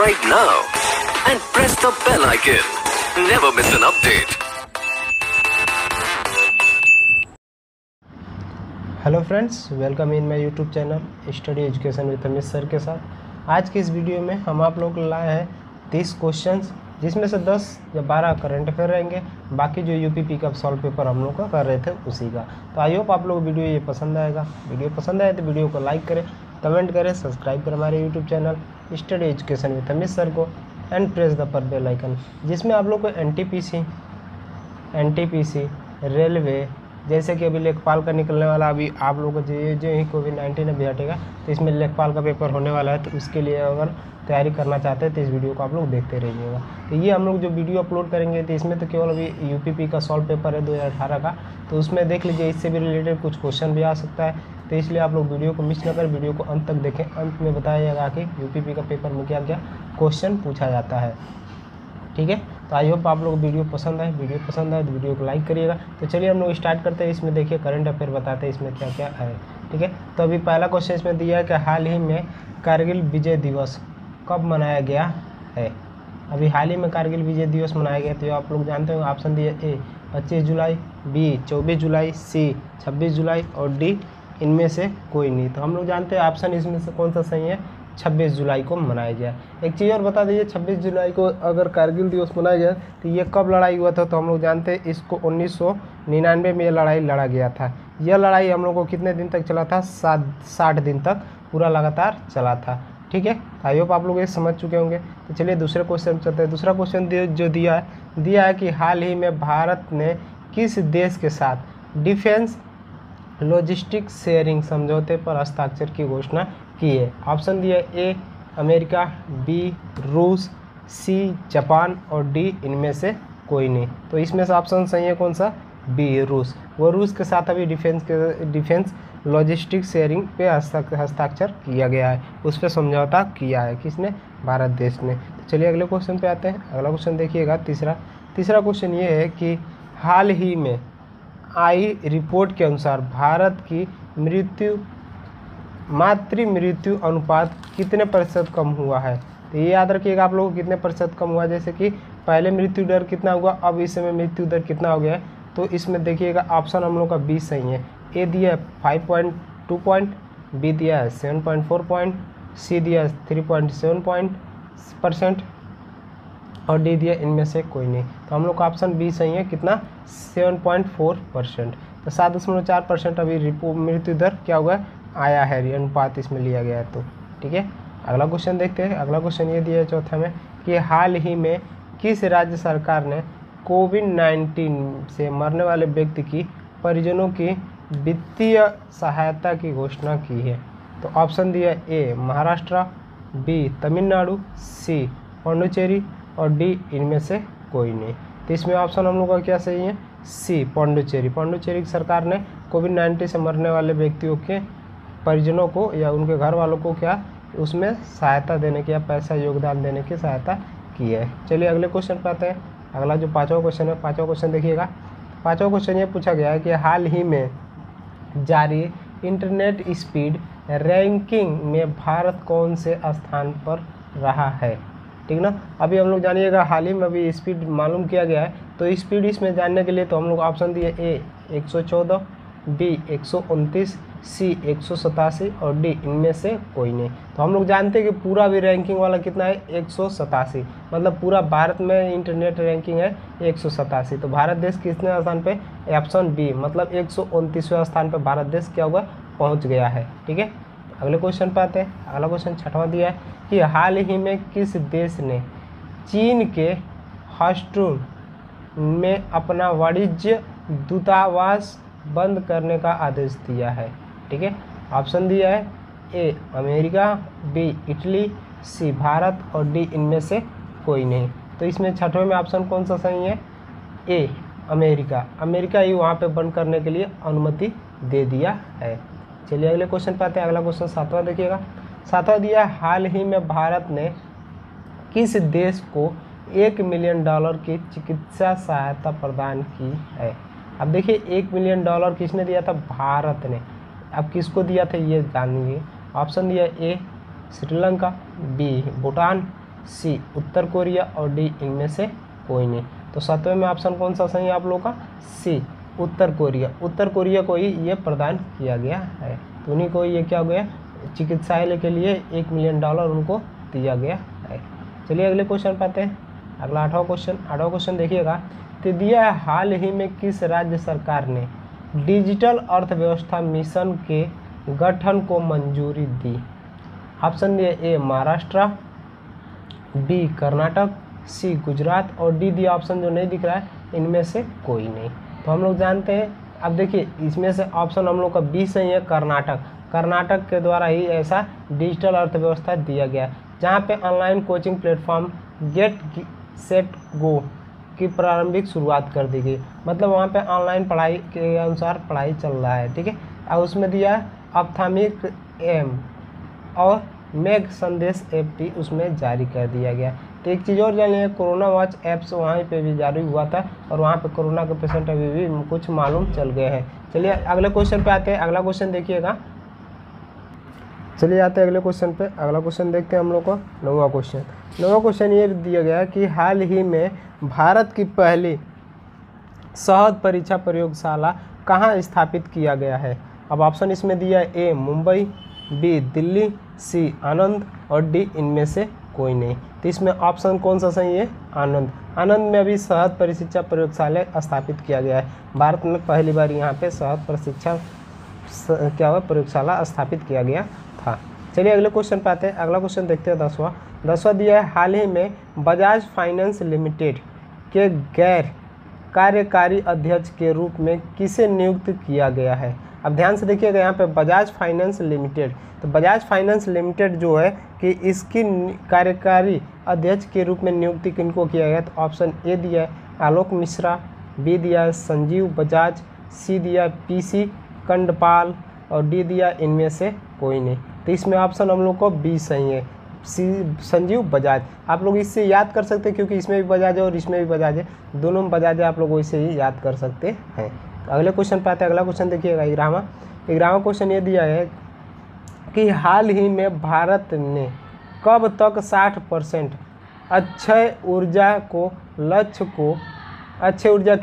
subscribe now and press the bell icon. Never miss an update. Hello friends, welcome in my YouTube channel study education with Amit sir के साथ। आज की इस video में हम आप लोग लाए हैं 30 क्वेश्चंस, जिसमें से 10 या 12 करंट अफेयर रहेंगे। बाकी जो यूपीपी का सॉल्व पेपर हम लोग का कर रहे थे उसी का। तो आई होप आप लोग वीडियो ये पसंद आएगा। वीडियो पसंद आए तो वीडियो को लाइक करें, कमेंट करें, सब्सक्राइब करें हमारे YouTube channel study education with Amit sir को and press the bell icon, जिसमें आप लोग को एनटीपीसी, रेलवे, जैसे कि अभी लेखपाल का निकलने वाला, अभी आप लोगों को जो ही कोविड-19 अभी हटेगा तो इसमें लेखपाल का पेपर होने वाला है। तो उसके लिए अगर तैयारी करना चाहते हैं तो इस वीडियो को आप लोग देखते रहिएगा। तो ये हम लोग जो वीडियो अपलोड करेंगे तो इसमें तो केवल अभी यूपीपी का सॉल्व पेपर है 2018 का, तो उसमें देख लीजिए इससे भी रिलेटेड कुछ क्वेश्चन भी आ सकता है। तो इसलिए आप लोग वीडियो को मिस न करें, वीडियो को अंत तक देखें। अंत में बताया जाएगा कि यूपीपी का पेपर में क्या क्या क्वेश्चन पूछा जाता है। ठीक है, तो आई होप आप लोग वीडियो पसंद आए। वीडियो पसंद आए तो वीडियो को लाइक करिएगा। तो चलिए हम लोग स्टार्ट करते हैं। इसमें देखिए करंट अफेयर बताते हैं इसमें क्या क्या है। ठीक है, तो अभी पहला क्वेश्चन इसमें दिया है कि हाल ही में कारगिल विजय दिवस कब मनाया गया है। अभी हाल ही में कारगिल विजय दिवस मनाया गया, तो आप लोग जानते हो। ऑप्शन दिए ए 25 जुलाई, बी 24 जुलाई, सी 26 जुलाई और डी इनमें से कोई नहीं। तो हम लोग जानते हैं ऑप्शन इसमें से कौन सा सही है, 26 जुलाई को मनाया गया। एक चीज़ और बता दीजिए, 26 जुलाई को अगर कारगिल दिवस मनाया गया तो ये कब लड़ाई हुआ था। तो हम लोग जानते हैं इसको 1999 में ये लड़ाई लड़ा गया था। यह लड़ाई हम लोग को कितने दिन तक चला था, 60 दिन तक पूरा लगातार चला था। ठीक है, आई होप आप लोग ये समझ चुके होंगे। तो चलिए दूसरे क्वेश्चन चलते हैं। दूसरा क्वेश्चन जो दिया है कि हाल ही में भारत ने किस देश के साथ डिफेंस लॉजिस्टिक शेयरिंग समझौते पर हस्ताक्षर की घोषणा की है। ऑप्शन दिया ए अमेरिका, बी रूस, सी जापान और डी इनमें से कोई नहीं। तो इसमें से ऑप्शन सही है कौन सा, बी रूस। वो रूस के साथ अभी डिफेंस लॉजिस्टिक शेयरिंग पे हस्ताक्षर किया गया है, उस पर समझौता किया है। किसने, भारत देश ने। तो चलिए अगले क्वेश्चन पे आते हैं। अगला क्वेश्चन देखिएगा तीसरा क्वेश्चन ये है कि हाल ही में आई रिपोर्ट के अनुसार भारत की मातृ मृत्यु अनुपात कितने प्रतिशत कम हुआ है। तो ये याद रखिएगा आप लोगों को, कितने प्रतिशत कम हुआ है। जैसे कि पहले मृत्यु दर कितना हुआ, अब इस समय मृत्यु दर कितना हो गया है। तो इसमें देखिएगा ऑप्शन हम लोग का 20 सही है। ए दिया है 5.2 पॉइंट, बी दिया है 7.4 पॉइंट, सी दिया है 3.7% और डी दिया इनमें से कोई नहीं। तो हम लोग का ऑप्शन बी सही है। कितना, 7.4%। तो 7.4% अभी मृत्यु दर क्या हुआ है, आया है, अनुपात इसमें लिया गया है। तो ठीक है, अगला क्वेश्चन देखते हैं। अगला क्वेश्चन ये दिया है चौथा में कि हाल ही में किस राज्य सरकार ने कोविड-19 से मरने वाले व्यक्ति की परिजनों की वित्तीय सहायता की घोषणा की है। तो ऑप्शन दिया ए महाराष्ट्र, बी तमिलनाडु, सी पौंडुचेरी और डी इनमें से कोई नहीं। तो इसमें ऑप्शन हम लोग का क्या सही है, सी पौंडुचेरी की सरकार ने कोविड-19 से मरने वाले व्यक्तियों के परिजनों को या उनके घर वालों को क्या उसमें सहायता देने की या पैसा योगदान देने की सहायता की है। चलिए अगले क्वेश्चन पे आते हैं। अगला जो पाँचवा क्वेश्चन है, पाँचवा क्वेश्चन देखिएगा। पाँचवा क्वेश्चन ये पूछा गया है कि हाल ही में जारी इंटरनेट स्पीड रैंकिंग में भारत कौन से स्थान पर रहा है। ठीक ना, अभी हम लोग जानिएगा हाल ही में अभी स्पीड मालूम किया गया है। तो स्पीड इसमें जानने के लिए तो हम लोग ऑप्शन दिए ए 114, बी 129, सी 187 और डी इनमें से कोई नहीं। तो हम लोग जानते हैं कि पूरा भी रैंकिंग वाला कितना है, 187, मतलब पूरा भारत में इंटरनेट रैंकिंग है 187। तो भारत देश कितने स्थान पे, ऑप्शन बी मतलब 129वें स्थान पे भारत देश क्या हुआ, पहुंच गया है। ठीक है, अगले क्वेश्चन पे आते हैं। अगला क्वेश्चन छठवां दिया है कि हाल ही में किस देश ने चीन के हास्टून में अपना वाणिज्य दूतावास बंद करने का आदेश दिया है। ठीक है, ऑप्शन दिया है ए अमेरिका, बी इटली, सी भारत और डी इनमें से कोई नहीं। तो इसमें छठवें में ऑप्शन कौन सा सही है, ए अमेरिका ही वहाँ पे बंद करने के लिए अनुमति दे दिया है। चलिए अगले क्वेश्चन पे आते हैं। अगला क्वेश्चन सातवां देखिएगा। सातवां दिया हाल ही में भारत ने किस देश को $1 मिलियन की चिकित्सा सहायता प्रदान की है। अब देखिए $1 मिलियन किसने दिया था, भारत ने। अब किसको दिया था ये जानिए। ऑप्शन दिया ए श्रीलंका, बी भूटान, सी उत्तर कोरिया और डी इनमें से कोई नहीं। तो 7वें में ऑप्शन कौन सा सही है आप लोगों का? सी उत्तर कोरिया। उत्तर कोरिया को ही ये प्रदान किया गया है, तो उन्हीं को ये क्या हो गया, चिकित्सालय के लिए $1 मिलियन उनको दिया गया है। चलिए अगले क्वेश्चन पर आते हैं। अगला 8वां क्वेश्चन देखिएगा। तो दिया है, हाल ही में किस राज्य सरकार ने डिजिटल अर्थव्यवस्था मिशन के गठन को मंजूरी दी? ऑप्शन दिया ए महाराष्ट्र, बी कर्नाटक, सी गुजरात और डी दिया ऑप्शन जो नहीं दिख रहा है इनमें से कोई नहीं। तो हम लोग जानते हैं, अब देखिए इसमें से ऑप्शन हम लोग का बी सही है, कर्नाटक। कर्नाटक के द्वारा ही ऐसा डिजिटल अर्थव्यवस्था दिया गया है, जहाँ पे online coaching platform get set go की प्रारंभिक शुरुआत कर दी गई। मतलब वहाँ पे ऑनलाइन पढ़ाई के अनुसार पढ़ाई चल रहा है, ठीक है। और उसमें दिया है ऑप्थामिक एम और मेघ संदेश ऐप भी उसमें जारी कर दिया गया। तो एक चीज़ और जानिए, कोरोना वॉच ऐप्स वहाँ पे भी जारी हुआ था और वहाँ पे कोरोना के पेशेंट अभी भी कुछ मालूम चल गए हैं। चलिए अगले क्वेश्चन पे आते हैं। अगला क्वेश्चन देखिएगा। चलिए आते हैं अगले क्वेश्चन पे। अगला क्वेश्चन देखते हैं हम लोग को 9वां क्वेश्चन ये दिया गया है कि हाल ही में भारत की पहली शहद परीक्षा प्रयोगशाला कहाँ स्थापित किया गया है? अब ऑप्शन इसमें दिया है ए मुंबई, बी दिल्ली, सी आनंद और डी इनमें से कोई नहीं। तो इसमें ऑप्शन कौन सा सही है? आनंद। आनंद में अभी शहद परीक्षा प्रयोगशाला स्थापित किया गया है। भारत में पहली बार यहाँ पे शहद परीक्षा क्या हुआ प्रयोगशाला स्थापित किया गया था। चलिए अगले क्वेश्चन पे आते हैं। अगला क्वेश्चन देखते हैं 10वां दिया है, हाल ही में बजाज फाइनेंस लिमिटेड के गैर कार्यकारी अध्यक्ष के रूप में किसे नियुक्त किया गया है? अब ध्यान से देखिएगा यहाँ पे बजाज फाइनेंस लिमिटेड, तो बजाज फाइनेंस लिमिटेड जो है कि इसकी कार्यकारी अध्यक्ष के रूप में नियुक्ति किनको किया गया? तो ऑप्शन ए दिया है आलोक मिश्रा, बी दिया है संजीव बजाज, सी दिया है पीसी कंडपाल और डी दिया इनमें से कोई नहीं। तो इसमें ऑप्शन हम लोग को बी सही है, सी संजीव बजाज। आप लोग इससे याद कर सकते हैं क्योंकि इसमें भी बजाज है और इसमें भी बजाज है, दोनों में बजाज है, आप लोग इसे ही याद कर सकते हैं। अगले क्वेश्चन पे आते हैं। अगला क्वेश्चन देखिएगा 11वां क्वेश्चन ये दिया है कि हाल ही में भारत ने कब तक 60% अक्षय ऊर्जा के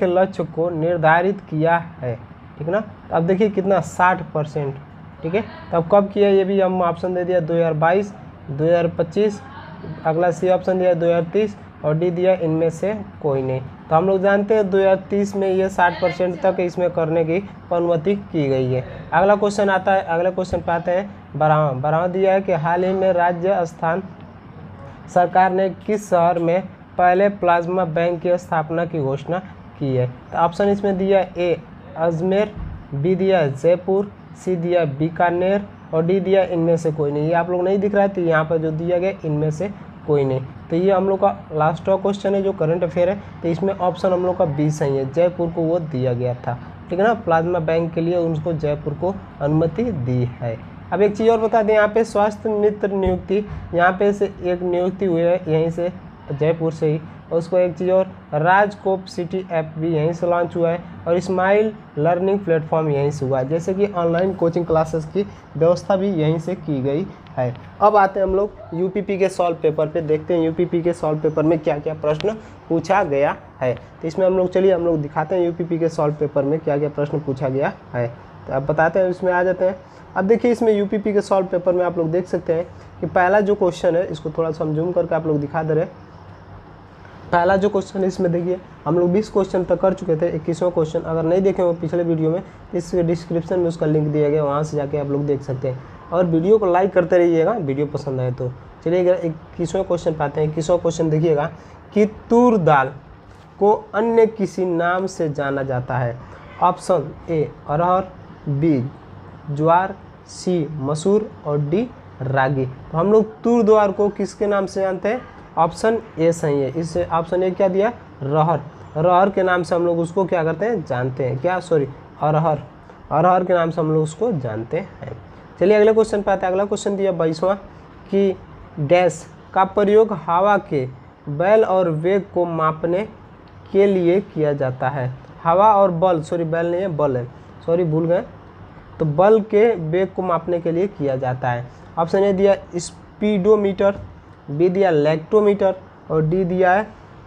लक्ष्य को निर्धारित किया है? ठीक ना। तो अब देखिए कितना 60%, ठीक है। तब कब किया ये भी हम ऑप्शन दे दिया 2022, 2025, अगला सी ऑप्शन दिया 2030 और डी दिया इनमें से कोई नहीं। तो हम लोग जानते हैं 2030 में ये 60% तक इसमें करने की अनुमति की गई है। अगला क्वेश्चन आता है। अगले क्वेश्चन पे आते हैं 12वां दिया है कि हाल ही में राजस्थान सरकार ने किस शहर में पहले प्लाज्मा बैंक की स्थापना की घोषणा की है? तो ऑप्शन इसमें दिया ए अजमेर, बी दिया जयपुर, सी दिया बीकानेर और डी दिया इनमें से कोई नहीं। ये आप लोग नहीं दिख रहा है तो यहाँ पर जो दिया गया इनमें से कोई नहीं। तो ये हम लोग का लास्ट क्वेश्चन है जो करंट अफेयर है, तो इसमें ऑप्शन हम लोग का बी सही है, जयपुर को वो दिया गया था, ठीक है ना। प्लाज्मा बैंक के लिए उनको जयपुर को अनुमति दी है। अब एक चीज़ और बता दें, यहाँ पे स्वास्थ्य मित्र नियुक्ति यहाँ पे से एक नियुक्ति हुई है यहीं से जयपुर से ही, और उसको एक चीज़ और राजकोप सिटी ऐप भी यहीं से लॉन्च हुआ है और स्माइल लर्निंग प्लेटफॉर्म यहीं से हुआ है, जैसे कि ऑनलाइन कोचिंग क्लासेस की व्यवस्था भी यहीं से की गई है। अब आते हैं हम लोग यूपीपी के सॉल्व पेपर पे, देखते हैं यूपीपी के सॉल्व पेपर में क्या क्या प्रश्न पूछा गया है। तो इसमें हम लोग दिखाते हैं यूपीपी के सॉल्व पेपर में क्या क्या प्रश्न पूछा गया है। तो अब बताते हैं, इसमें आ जाते हैं। अब देखिए इसमें यूपीपी के सॉल्व पेपर में आप लोग देख सकते हैं कि पहला जो क्वेश्चन है, इसको थोड़ा सा हम जूम करके आप लोग दिखा दे रहे हैं। पहला जो क्वेश्चन है इसमें देखिए हम लोग 20 क्वेश्चन तक कर चुके थे। 21वां क्वेश्चन अगर नहीं देखे हो पिछले वीडियो में, इस डिस्क्रिप्शन में उसका लिंक दिया गया, वहाँ से जाके आप लोग देख सकते हैं। और वीडियो को लाइक करते रहिएगा, वीडियो पसंद आए तो। चलिए 21वां क्वेश्चन पे आते हैं। 21वां क्वेश्चन देखिएगा कि तूर दाल को अन्य किसी नाम से जाना जाता है? ऑप्शन ए अरहर, बी ज्वार, सी मसूर और डी रागी। तो हम लोग तूर दाल को किसके नाम से जानते हैं? ऑप्शन ए सही है। इससे ऑप्शन ए क्या दिया? रहर। रहर के नाम से हम लोग उसको क्या करते हैं? जानते हैं। क्या? सॉरी, अरहर। अरहर के नाम से हम लोग उसको जानते हैं। चलिए अगले क्वेश्चन पे आते हैं। अगला क्वेश्चन दिया 22वां कि डैश का प्रयोग हवा के बैल और वेग को मापने के लिए किया जाता है? हवा और बल, सॉरी बैल नहीं है बल है, सॉरी भूल गए, तो बल के वेग को मापने के लिए किया जाता है। ऑप्शन ए दिया स्पीडोमीटर, बी दिया लैक्टोमीटर और डी दिया है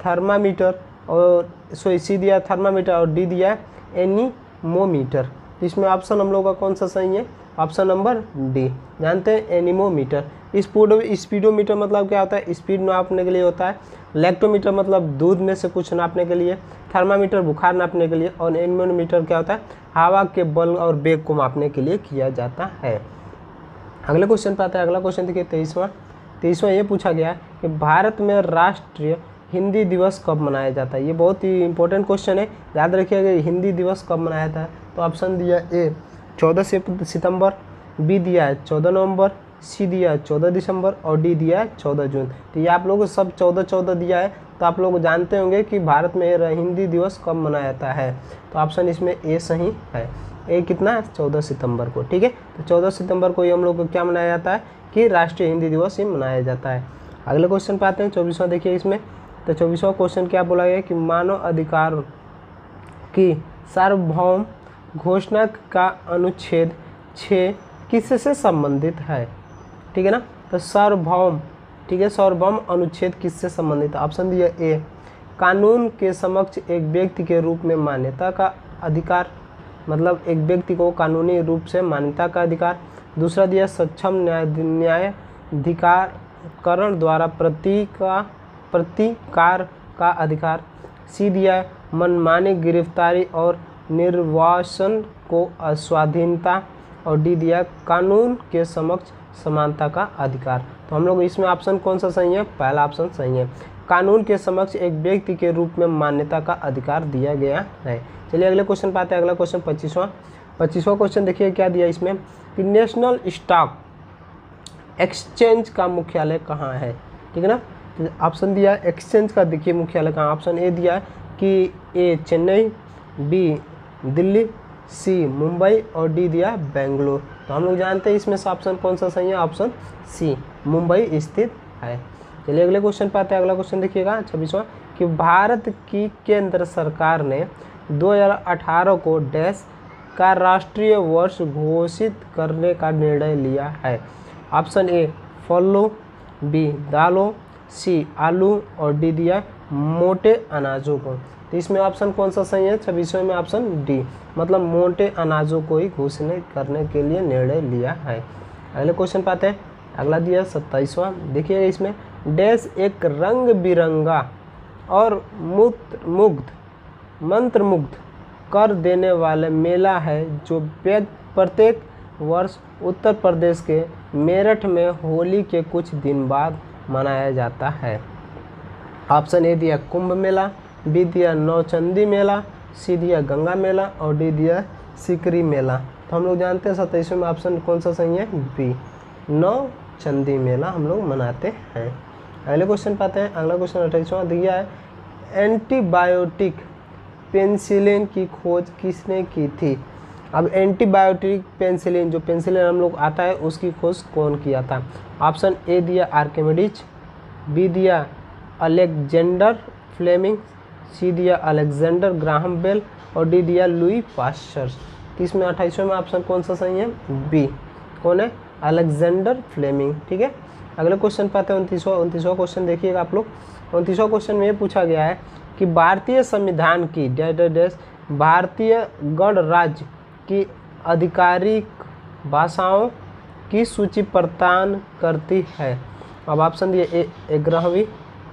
थर्मामीटर और सी दिया है थर्मामीटर और डी दिया है एनीमोमीटर। इसमें ऑप्शन हम लोग का कौन सा सही है? Option number D. जानते हैं एनीमोमीटर। स्पीडोमीटर मतलब क्या होता है? स्पीड नापने के लिए होता है। लैक्टोमीटर मतलब दूध में से कुछ नापने के लिए। थर्मामीटर बुखार नापने के लिए। और एनीमोमीटर क्या होता है? हवा के बल और वेग को मापने के लिए किया जाता है। अगले क्वेश्चन पे आता है। अगला क्वेश्चन देखिए 23वां ये पूछा गया कि भारत में राष्ट्रीय हिंदी दिवस कब मनाया जाता है? ये बहुत ही इंपॉर्टेंट क्वेश्चन है, याद रखिएगा। हिंदी दिवस कब मनाया जाता है? तो ऑप्शन दिया ए 14 सितंबर, बी दिया है 14 नवंबर, सी दिया है 14 दिसंबर और डी दिया है 14 जून। तो ये आप लोग सब 14 दिया है, तो आप लोग जानते होंगे कि भारत में हिंदी दिवस कब मनाया जाता है। तो ऑप्शन इसमें ए सही है। ए कितना है? 14 सितंबर को। ठीक है, तो 14 सितंबर को ये हम लोग को क्या मनाया जाता है कि राष्ट्रीय हिंदी दिवस ही मनाया जाता है। अगले क्वेश्चन पे आते हैं 24वां। देखिए इसमें तो 24वां क्वेश्चन क्या बोला गया कि मानव अधिकार की सार्वभौम घोषणा का अनुच्छेद 6 किससे संबंधित है? ठीक है ना, तो सार्वभौम, ठीक है, सार्वभौम अनुच्छेद किससे संबंधित है? ऑप्शन दिया ए कानून के समक्ष एक व्यक्ति के रूप में मान्यता का अधिकार, मतलब एक व्यक्ति को कानूनी रूप से मान्यता का अधिकार। दूसरा दिया सक्षम न्यायाधिकरण द्वारा प्रतिकार का अधिकार। सी दिया मनमानी गिरफ्तारी और निर्वासन को स्वाधीनता और डी दिया कानून के समक्ष समानता का अधिकार। तो हम लोग इसमें ऑप्शन कौन सा सही है? पहला ऑप्शन सही है, कानून के समक्ष एक व्यक्ति के रूप में मान्यता का अधिकार दिया गया है। चलिए अगले क्वेश्चन पे आते हैं। अगला क्वेश्चन 25वां क्वेश्चन देखिए क्या दिया इसमें कि नेशनल स्टॉक एक्सचेंज का मुख्यालय कहाँ है? ठीक है ना, तो ऑप्शन दिया एक्सचेंज का, देखिए मुख्यालय कहाँ। ऑप्शन ए दिया है कि ए चेन्नई, बी दिल्ली, सी मुंबई और डी दिया बेंगलोर। तो हम लोग जानते हैं इसमें से ऑप्शन कौन सा सही है? ऑप्शन सी मुंबई स्थित है। चलिए अगले क्वेश्चन पे आते हैं। अगला क्वेश्चन देखिएगा 26वां कि भारत की केंद्र सरकार ने 2018 को डैश का राष्ट्रीय वर्ष घोषित करने का निर्णय लिया है। ऑप्शन ए फलों, बी दालों, सी आलू और डी दिया मोटे अनाजों को। तो इसमें ऑप्शन कौन सा सही है? 26वें में ऑप्शन डी, मतलब मोटे अनाजों को ही घोषित करने के लिए निर्णय लिया है। अगले क्वेश्चन पाते हैं। अगला दिया 27वां। देखिए इसमें डैश एक रंग बिरंगा और मंत्रमुग्ध कर देने वाला मेला है जो प्रत्येक वर्ष उत्तर प्रदेश के मेरठ में होली के कुछ दिन बाद मनाया जाता है। ऑप्शन ए दिया कुंभ मेला, बी दिया नौचंदी मेला, सी दिया गंगा मेला और डी दिया सिकरी मेला। तो हम लोग जानते हैं 27वें में ऑप्शन कौन सा सही है? बी नौचंदी मेला हम लोग मनाते हैं। अगले क्वेश्चन पाते हैं। अगला क्वेश्चन 28वां दिया है एंटीबायोटिक पेनिसिलिन की खोज किसने की थी? अब एंटीबायोटिक पेनिसिलिन, जो पेनिसिलिन हम लोग आता है उसकी खोज कौन किया था? ऑप्शन ए दिया आर्किमिडीज, बी दिया अलेक्जेंडर फ्लेमिंग, सी दिया अलेक्जेंडर ग्राहम बेल और डी दिया लुई पास्चर। इसमें 28वें में ऑप्शन कौन सा सही है? बी, कौन है? Alexander Fleming. ठीक है, अगले क्वेश्चन पे आते हैं 29वां क्वेश्चन देखिएगा आप लोग। 29वां क्वेश्चन में ये पूछा गया है कि भारतीय संविधान की भारतीय गणराज्य की आधिकारिक भाषाओं की सूची प्रदान करती है। अब ऑप्शन दिए ए 11वीं,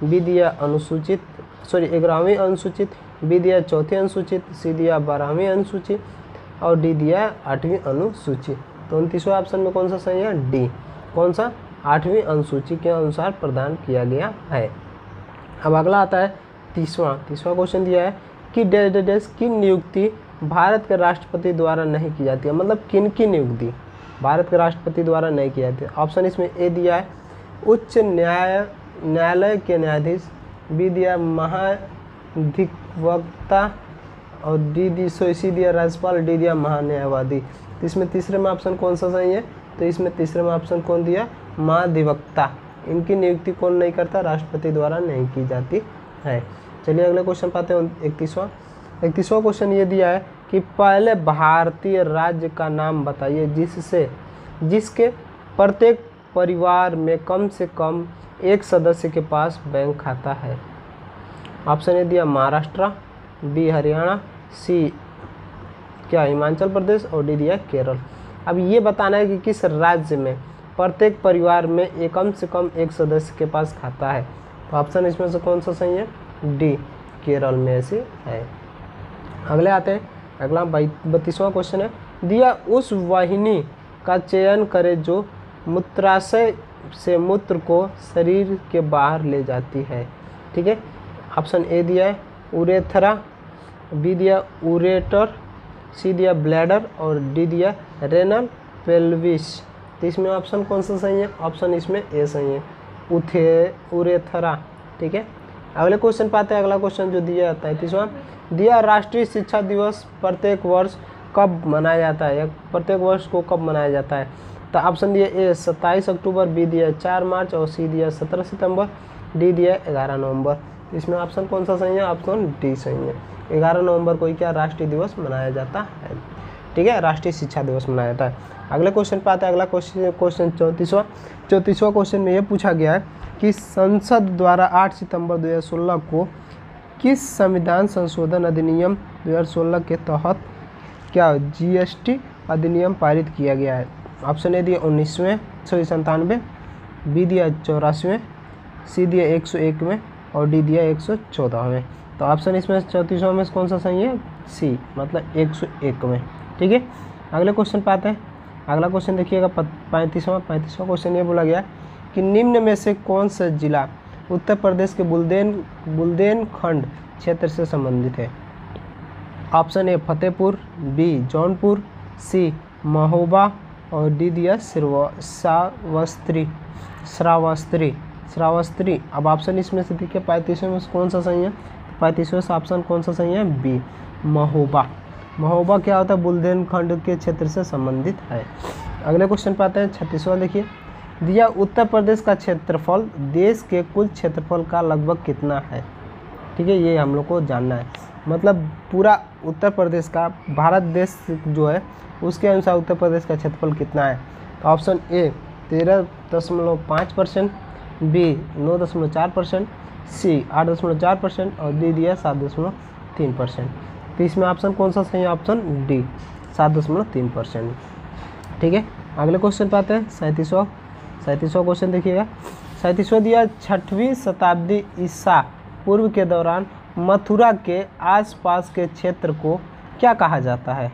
बी दिया 11वीं अनुसूचित, बी दिया 4वीं अनुसूचित, सी दिया 12वीं अनुसूचित और डी दिया 8वीं अनुसूचित। तो 29वें ऑप्शन में कौन सा सही है? डी, कौन सा? 8वीं अनुसूची के अनुसार प्रदान किया गया है। अब अगला आता है 30वां क्वेश्चन दिया है कि डैश की नियुक्ति भारत के राष्ट्रपति द्वारा नहीं की जाती है, मतलब किन की नियुक्ति भारत के राष्ट्रपति द्वारा नहीं की जाती है। ऑप्शन इसमें ए दिया है उच्च न्यायालय के न्यायाधीश, बी दिया महाधिवक्ता और सी दिया राज्यपाल, डी दिया महान्यायवादी। तो इसमें तीसरे में ऑप्शन कौन सा सही है? तो इसमें तीसरे में ऑप्शन कौन दिया? महाधिवक्ता। इनकी नियुक्ति कौन नहीं करता? राष्ट्रपति द्वारा नहीं की जाती है। चलिए अगले क्वेश्चन पाते हैं 31वां क्वेश्चन ये दिया है कि पहले भारतीय राज्य का नाम बताइए जिसके प्रत्येक परिवार में कम से कम एक सदस्य के पास बैंक खाता है? ऑप्शन ए दिया महाराष्ट्र, बी हरियाणा, सी क्या हिमाचल प्रदेश और डी दिया केरल। अब ये बताना है कि किस राज्य में प्रत्येक परिवार में कम से कम एक सदस्य के पास खाता है। तो ऑप्शन इसमें से कौन सा सही है? डी, केरल में ऐसे है। अगले आते हैं, अगला 32वां क्वेश्चन है, दिया उस वाहिनी का चयन करें जो मूत्राशय से मूत्र को शरीर के बाहर ले जाती है। ठीक है, ऑप्शन ए दिया है उरेथरा, बी दिया उरेटर, सी दिया ब्लैडर और डी दिया रेनल पेल्विस। तो इसमें ऑप्शन कौन सा सही है? ऑप्शन इसमें ए सही है, उरेथरा। ठीक है, अगले क्वेश्चन पाते हैं। अगला क्वेश्चन जो दिया 33वां, दिया राष्ट्रीय शिक्षा दिवस प्रत्येक वर्ष कब मनाया जाता है, या प्रत्येक वर्ष को कब मनाया जाता है? तो ऑप्शन दिया ए 27 अक्टूबर, बी दिया 4 मार्च और सी दिया 17 सितंबर, डी दिया 11 नवंबर। इसमें ऑप्शन कौन सा सही है? ऑप्शन डी सही है, 11 नवंबर को ही क्या राष्ट्रीय दिवस मनाया जाता है। ठीक है, राष्ट्रीय शिक्षा दिवस मनाया जाता है। अगले क्वेश्चन पे आते हैं। अगला क्वेश्चन 34वां क्वेश्चन में ये पूछा गया है कि संसद द्वारा 8 सितंबर 2016 को किस संविधान संशोधन अधिनियम 2016 के तहत क्या जीएसटी अधिनियम पारित किया गया है? ऑप्शन ए दिया 1997, बी दिया 84वें, सी दिया 101वें और डी दिया 114वें। तो ऑप्शन इसमें 34वां में कौन सा सही है? सी, मतलब 101वें। ठीक है, अगले क्वेश्चन पे आते हैं। अगला क्वेश्चन देखिएगा 35वां क्वेश्चन ये बोला गया कि निम्न में से कौन सा जिला उत्तर प्रदेश के बुंदेलखंड क्षेत्र से संबंधित है? Option A Fatehpur, B Jaunpur, C Mahoba और डी दिया श्रावस्ती। अब ऑप्शन इसमें से देखिए 35वें में कौन सा सही है? 35वें से ऑप्शन कौन सा सही है? बी महोबा। महोबा क्या होता है? बुंदेलखंड के क्षेत्र से संबंधित है। अगले क्वेश्चन पे आते हैं 36वां। देखिए, दिया उत्तर प्रदेश का क्षेत्रफल देश के कुल क्षेत्रफल का लगभग कितना है? ठीक है, ये हम लोग को जानना है, मतलब पूरा उत्तर प्रदेश का, भारत देश जो है उसके अनुसार उत्तर प्रदेश का क्षेत्रफल कितना है? तो ऑप्शन ए 13.5%, बी 9.4%, सी 8.4% और डी दिया 7.3%। तो इसमें ऑप्शन कौन सा सही है? Option D 7.3%। ठीक है, अगले क्वेश्चन पे आते हैं 37वां क्वेश्चन देखिएगा। 37वां दिया 6वीं शताब्दी ईसा पूर्व के दौरान मथुरा के आसपास के क्षेत्र को क्या कहा जाता है?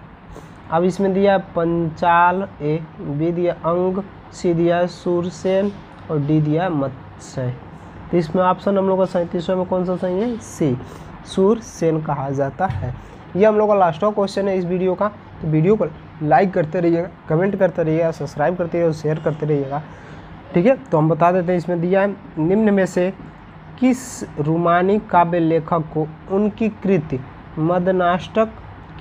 अब इसमें दिया पंचाल ए, बी दिया अंग, सी दिया सूरसेन और डी दिया मत्स्य। तो इसमें ऑप्शन हम लोग का 37वां में कौन सा सही है? सी सूरसेन कहा जाता है। ये हम लोग का लास्ट क्वेश्चन है इस वीडियो का। तो वीडियो को लाइक करते रहिएगा, कमेंट करते रहिएगा, सब्सक्राइब करते रहिएगा, शेयर करते रहिएगा। ठीक है, तो हम बता देते हैं इसमें दिया है निम्न में से किस रूमानी काव्य लेखक को उनकी कृति मदनाष्टक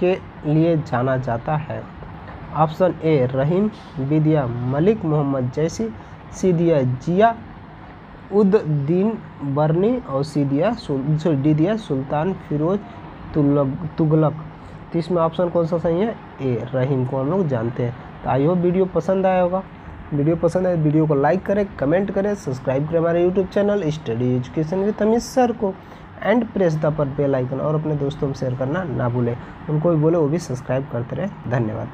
के लिए जाना जाता है? ऑप्शन ए रहीम, बी दिया मलिक मोहम्मद जैसी, सी दिया जिया उद दीन बर्नी और डी दिया सुल्तान फिरोज तुगलक। तो इसमें ऑप्शन कौन सा सही है? ए रहीम को हम लोग जानते हैं। तो आई होप वीडियो पसंद आया होगा। वीडियो पसंद आए वीडियो को लाइक करें, कमेंट करें, सब्सक्राइब करें हमारे YouTube channel study education with Amit sir को, एंड प्रेस द पर बेल आइकन, और अपने दोस्तों में शेयर करना ना भूलें। उनको भी बोले वो भी सब्सक्राइब करते रहे। धन्यवाद।